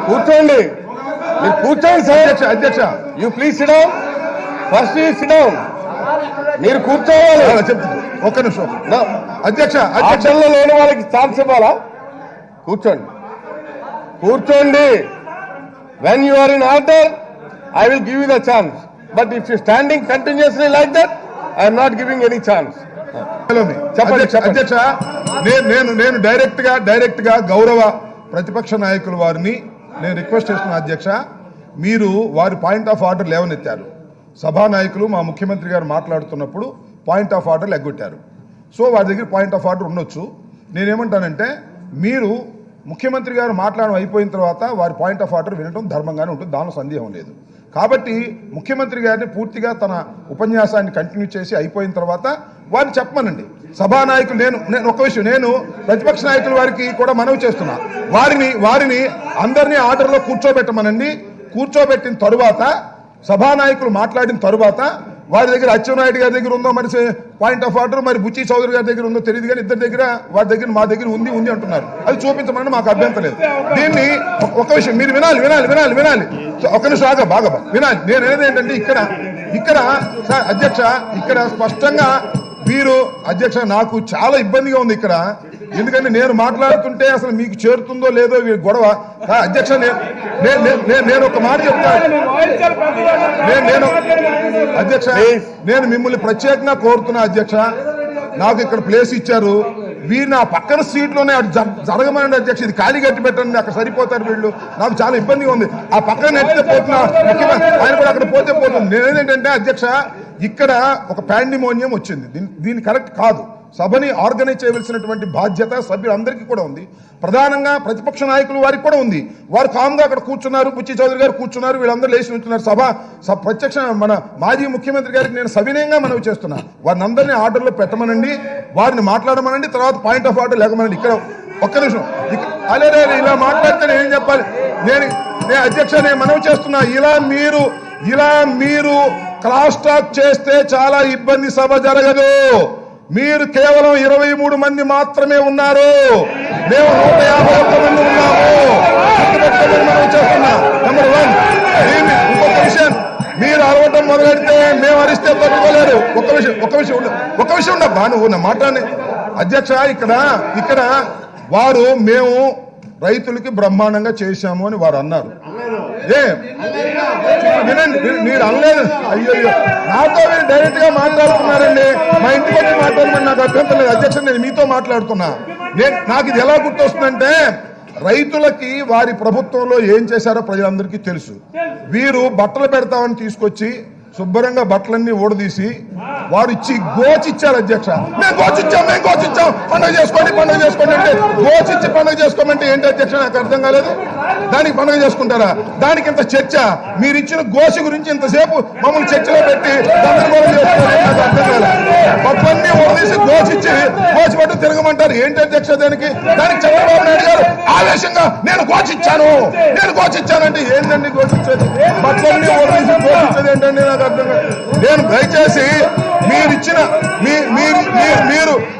కూర్చోండి సార్. అధ్యక్ష you please SIT down. First you SIT down. మీరు కూర్చోవాలి. ఒక్క నిమిషం అధ్యక్ష. అధ్యక్షంలో లేని వాళ్ళకి ఛాన్స్ ఇవ్వాలా? కూర్చోండి. When you are in order I will give you the chance. But if you standing continuously like that I'm not giving any chance. అధ్యక్ష నేను డైరెక్ట్ గా గౌరవ ప్రతిపక్ష నాయకుల వారిని నేను రిక్వెస్ట్ చేస్తున్నా. అధ్యక్ష, మీరు వారి పాయింట్ ఆఫ్ ఆర్డర్ లేవనెత్తారు. సభానాయకులు మా ముఖ్యమంత్రి గారు మాట్లాడుతున్నప్పుడు పాయింట్ ఆఫ్ ఆర్డర్ ఎగ్గొట్టారు. సో వారి దగ్గర పాయింట్ ఆఫ్ ఆర్డర్ ఉండొచ్చు. నేనేమంటానంటే మీరు ముఖ్యమంత్రి గారు మాట్లాడడం అయిపోయిన తర్వాత వారి పాయింట్ ఆఫ్ ఆర్డర్ వినడం ధర్మంగానే ఉంటుంది, దానిలో సందేహం లేదు. కాబట్టి ముఖ్యమంత్రి గారిని పూర్తిగా తన ఉపన్యాసాన్ని కంటిన్యూ చేసి అయిపోయిన తర్వాత వారిని చెప్పమనండి. సభానాయకులు నేను ఒక విషయం నేను ప్రతిపక్ష నాయకుల వారికి కూడా మనవి చేస్తున్నా. వారిని అందరినీ ఆర్డర్లో కూర్చోబెట్టమనండి. కూర్చోబెట్టిన తరువాత సభానాయకులు మాట్లాడిన తరువాత వారి దగ్గర అచ్చెన్నాయుడు గారి దగ్గర ఉందో మరి పాయింట్ ఆఫ్ ఆర్డర్, మరి బుచ్చి చౌదరి గారి దగ్గర ఉందో తెలియదు, కానీ ఇద్దరి దగ్గర వారి దగ్గర మా దగ్గర ఉంది అంటున్నారు. అది చూపించమని మాకు అభ్యంతరం లేదు. దీన్ని ఒక విషయం మీరు వినాలి. ఒక నిమిషం బాగా వినాలి. నేను అనేది ఏంటంటే ఇక్కడ అధ్యక్ష, ఇక్కడ స్పష్టంగా మీరు అధ్యక్ష నాకు చాలా ఇబ్బందిగా ఉంది ఇక్కడ. ఎందుకంటే నేను మాట్లాడుతుంటే అసలు మీకు చేరుతుందో లేదో గొడవ. అధ్యక్ష నేను ఒక మాట చెప్తాను. అధ్యక్ష నేను మిమ్మల్ని ప్రత్యేకంగా కోరుతున్నా. అధ్యక్ష నాకు ఇక్కడ ప్లేస్ ఇచ్చారు, వీరు నా పక్కన సీట్లోనే అటు జరగమనండి. అధ్యక్ష ఇది ఖాళీ కట్టి పెట్టండి, అక్కడ సరిపోతారు వీళ్ళు. నాకు చాలా ఇబ్బందిగా ఉంది. ఆ పక్కన నెట్టితే పోతున్నా, ఆయన కూడా అక్కడ పోతే పోతుంది. నేనేంటంటే అధ్యక్ష ఇక్కడ ఒక పాండిమోనియం వచ్చింది. దీని కరెక్ట్ కాదు. సభని ఆర్గనైజ్ చేయవలసినటువంటి బాధ్యత సభ్యులందరికీ కూడా ఉంది, ప్రధానంగా ప్రతిపక్ష నాయకులు వారికి కూడా ఉంది. వారు కామ్గా అక్కడ కూర్చున్నారు, బుచ్చి చౌదరి గారు కూర్చున్నారు, వీళ్ళందరూ లేచి ఉంటున్నారు. ప్రత్యక్ష మన మాజీ ముఖ్యమంత్రి గారికి నేను సవినయంగా మనవి చేస్తున్నా, వారిని అందరినీ ఆర్డర్లో పెట్టమనండి, వారిని మాట్లాడమనండి, తర్వాత పాయింట్ ఆఫ్ ఆర్డర్ లేకమనండి. ఇక్కడ ఒక్క నిమిషం అదే ఇలా మాట్లాడితే నేనేం చెప్పాలి? నేను అధ్యక్ష నేను మనవి చేస్తున్నా, ఇలా మీరు క్రాస్ టాక్ చేస్తే చాలా ఇబ్బంది, సభ జరగదు. మీరు కేవలం 23 మంది మాత్రమే ఉన్నారు, మేము 151 మంది ఉన్నాము. మనం చేస్తున్నా. నెంబర్ 1. ఇంకొక విషయం, మీరు అరవటం మొదలెడితే మేము అరిస్తే తట్టుకోలేరు. ఒక్క విషయం ఉండబ్బా, నువ్వు నా మాట్లాడి. అధ్యక్ష ఇక్కడ వారు మేము రైతులకి బ్రహ్మాండంగా చేశాము అని వారు అన్నారు. మీరు అనలేదు. అయ్యో నాతో మీరు డైరెక్ట్ గా మాట్లాడుతున్నారండి. మా ఇంటికి వచ్చి మాట్లాడమని నాకు అభ్యంతరం లేదు. అధ్యక్ష నేను మీతో మాట్లాడుతున్నా. నాకు ఇది ఎలా గుర్తొస్తుందంటే, రైతులకి వారి ప్రభుత్వంలో ఏం చేశారో ప్రజలందరికీ తెలుసు. వీరు బట్టలు పెడతామని తీసుకొచ్చి శుభ్రంగా బట్టలన్నీ ఓడదీసి వారు ఇచ్చి గోచిచ్చారు. అధ్యక్ష మేము గోచిచ్చాం పండుగ చేసుకోండి అంటే గోచిచ్చి పండుగ చేసుకోమంటే ఏంటి అధ్యక్ష? నాకు అర్థం కాలేదు. దానికి పండుగ చేసుకుంటారా? దానికి ఇంత చర్చ, మీరు ఇచ్చిన గోచి గురించి ఇంతసేపు మమ్మల్ని చర్చలో పెట్టి గందరగోళం చేసుకోవాలి. నాకు అర్థం కాలేదు. బట్టలన్నీ ఓడదీసి గోచి పట్టు తిరగమంటారు ఏంటి అధ్యక్ష? దానికి చంద్రబాబు నాయుడు గారు ఆవేశంగా నేను గోచిచ్చానంటే ఏంటండి గోచిచ్చేది? బట్టలన్నీ ఓడదీసి గోచిచ్చేది ఏంటండి? నాకు అర్థం కాదు. నేను దయచేసి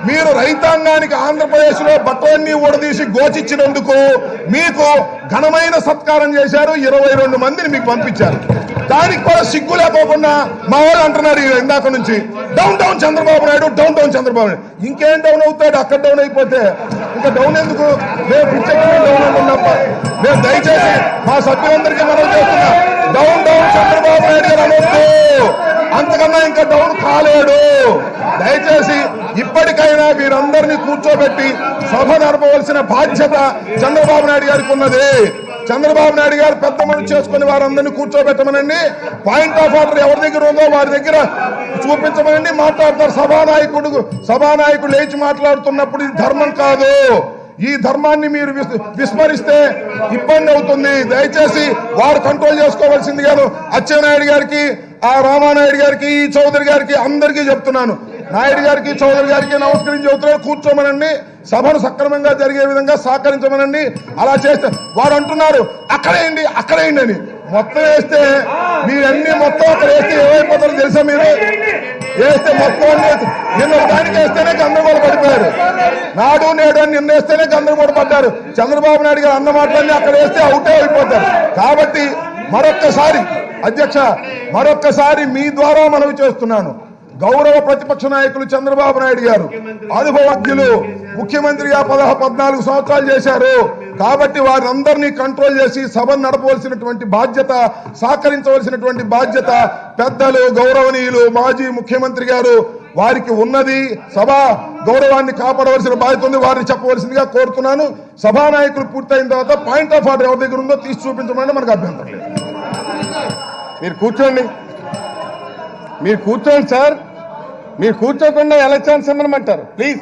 మీరు రైతాంగానికి ఆంధ్రప్రదేశ్ లో బట్టలన్నీ ఊడదీసి గోచిచ్చినందుకు మీకు ఘనమైన సత్కారం చేశారు. 22 మందిని మీకు పంపించారు. దానికి కూడా సిగ్గు లేకోకుండా మా వాళ్ళు అంటున్నారు ఇందాక నుంచి డౌన్ చంద్రబాబు నాయుడు. ఇంకేం డౌన్ అవుతాడు? అక్కడ డౌన్ అయిపోతే ఇంకా డౌన్ ఎందుకు? మేము పిచ్చెక్కి డౌన్ అనుకున్నప్ప మేము దయచేసి మా సభ్యులందరికీ మనం చేస్తున్నా, డౌన్ చంద్రబాబు నాయుడు గారు అనొద్దు. అంతకన్నా ఇంకా డౌన్ కాలేడు. దయచేసి ఇప్పటికైనా వీరందరినీ కూర్చోబెట్టి సభ నడపవలసిన బాధ్యత చంద్రబాబు నాయుడు గారికి ఉన్నది. చంద్రబాబు నాయుడు గారు పెద్ద మనసు చేసుకుని వారందరినీ కూర్చోబెట్టమనండి. పాయింట్ ఆఫ్ ఆర్డర్ ఎవరి దగ్గర ఉందో వారి దగ్గర చూపించమనండి. మాట్లాడతారు. సభానాయకుడు లేచి మాట్లాడుతున్నప్పుడు ఇది ధర్మం కాదు. ఈ ధర్మాన్ని మీరు విస్మరిస్తే ఇబ్బంది అవుతుంది. దయచేసి వారు కంట్రోల్ చేసుకోవాల్సింది కాదు. అచ్చెన్నాయుడు గారికి, ఆ రామానాయుడు గారికి, ఈ చౌదరి గారికి అందరికీ చెప్తున్నాను, నాయుడు గారికి, చౌదరి గారికి నమస్కరించి చెబుతున్నారు, కూర్చోమనండి. సభను సక్రమంగా జరిగే విధంగా సహకరించమనండి. అలా చేస్తే వారు అంటున్నారు అక్కడేయండి అని. మొత్తం వేస్తే మీరన్నీ మొత్తం అక్కడ వేస్తే ఏమైపోతారో తెలుసా? మీరు వేస్తే మొత్తం నిన్న దానికి వేస్తేనే గందరగోళ పడిపోయారు. నాడు నేడు అని నిన్న వేస్తేనే గందరగోళ పడ్డారు. చంద్రబాబు నాయుడు గారు అన్న మాటలన్నీ అక్కడ వేస్తే అవుటే అయిపోతారు. కాబట్టి మరొక్కసారి అధ్యక్ష, మరొక్కసారి మీ ద్వారా మనవి చేస్తున్నాను, గౌరవ ప్రతిపక్ష నాయకులు చంద్రబాబు నాయుడు గారు అనుభవజ్ఞులు, ముఖ్యమంత్రిగా 14 సంవత్సరాలు చేశారు. కాబట్టి వారందరినీ కంట్రోల్ చేసి సభను నడపవలసినటువంటి బాధ్యత, సహకరించవలసినటువంటి బాధ్యత పెద్దలు గౌరవనీయులు మాజీ ముఖ్యమంత్రి గారు వారికి ఉన్నది. సభ గౌరవాన్ని కాపాడవలసిన బాధ్యత ఉంది, వారిని చెప్పవలసిందిగా కోరుతున్నాను. సభానాయకులు పూర్తయిన తర్వాత పాయింట్ ఆఫ్ ఆర్డర్ ఎవరి దగ్గర ఉందో తీసి చూపించమని మనకు అభ్యంతరం లేదు. మీరు కూర్చోండి, మీరు కూర్చోండి సార్. మీరు కూర్చోకుండా ఎలా ఛాన్స్ ఇవ్వమంటారు? ప్లీజ్.